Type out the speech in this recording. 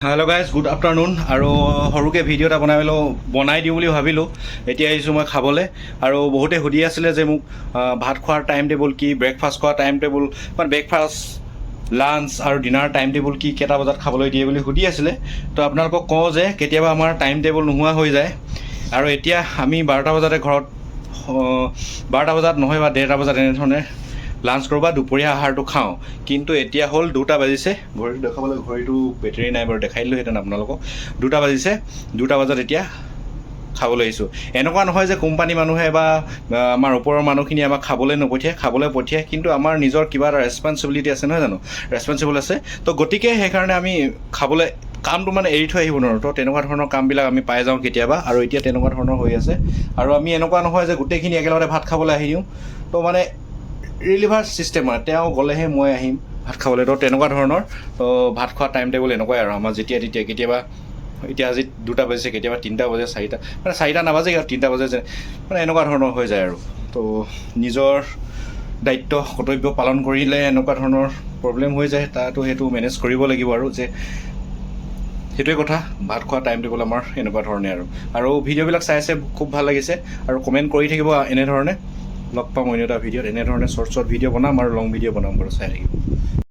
Hello' guys, good afternoon. আৰু সৰুকৈ video' এটা বনাই দিওঁ বুলি ভাবিলোঁ। এতিয়া আহিছোঁ মই খাবলৈ। আৰু বহুতে সুধি আছিলে যে মোক ভাত খোৱাৰ টাইম টেবুল কি, ব্ৰেকফাষ্ট খোৱাৰ টাইম টেবুল, মানে ব্ৰেকফাষ্ট, লাঞ্চ আৰু ডিনাৰ টাইম টেবুল কি, কেইটা বজাত খাবলৈ দিয়ে বুলি সুধি আছিলে। তো আপোনালোকক কওঁ যে কেতিয়াবা আমাৰ টাইম টেবুল নোহোৱা হৈ যায়। আৰু এতিয়া আমি 12টা বজাতে ঘৰত 12টা বজাত নহয় বা 1:30 বজাত এনেধৰণে লাঞ্চ কৰোঁ বা দুপৰীয়া আহাৰটো খাওঁ। কিন্তু এতিয়া হ'ল 2টা বাজিছে। ঘড়ীটো দেখাবলৈ, ঘড়ীটো বেটেৰী নাই বাৰু, দেখাই দিলোঁহেঁতেন আপোনালোকক। 2টা বাজিছে, 2টা বজাত এতিয়া খাবলৈ আহিছোঁ। এনেকুৱা নহয় যে কোম্পানী মানুহে বা আমাৰ ওপৰৰ মানুহখিনি আমাক খাবলৈ নপঠিয়ায়, খাবলৈ পঠিয়ায়, কিন্তু আমাৰ নিজৰ কিবা এটা ৰেচপনচিবিলিটি আছে নহয় জানো, ৰেচপনচিবল আছে। তো গতিকে সেইকাৰণে আমি খাবলৈ কামটো মানে এৰি থৈ আহিব নোৱাৰোঁ। তো তেনেকুৱা ধৰণৰ কামবিলাক আমি পাই যাওঁ কেতিয়াবা, আৰু এতিয়া তেনেকুৱা ধৰণৰ হৈ আছে। আৰু আমি এনেকুৱা নহয় যে গোটেইখিনি একেলগতে ভাত খাবলৈ আহি দিওঁ। তো মানে ৰিলিভাৰ ছিষ্টেম, মানে তেওঁ গ'লেহে মই আহিম ভাত খাবলৈ। তো তেনেকুৱা ধৰণৰ। তো ভাত খোৱা টাইম টেবুল এনেকুৱাই আৰু আমাৰ যেতিয়া তেতিয়া, কেতিয়াবা এতিয়া আজি 2টা বাজিছে, কেতিয়াবা 3টা বাজে, 4টা, মানে 4টা নাবাজে আৰু 3টা বাজে যে, মানে এনেকুৱা ধৰণৰ হৈ যায় আৰু। তো নিজৰ দায়িত্ব কৰ্তব্য পালন কৰিলে এনেকুৱা ধৰণৰ প্ৰব্লেম হৈ যায়। সেইটো মেনেজ কৰিব লাগিব আৰু যে সেইটোৱে কথা। ভাত খোৱা টাইম টেবুল আমাৰ এনেকুৱা ধৰণে আৰু ভিডিঅ'বিলাক চাই খুব ভাল লাগিছে। আৰু কমেণ্ট কৰি থাকিব এনেধৰণে। লগ পাম অন্য এটা ভিডিঅ'ত। এনেধৰণে শ্বৰ্ট ভিডিঅ' বনাম আৰু লং ভিডিঅ' বনাম বাৰু, চাই থাকিব।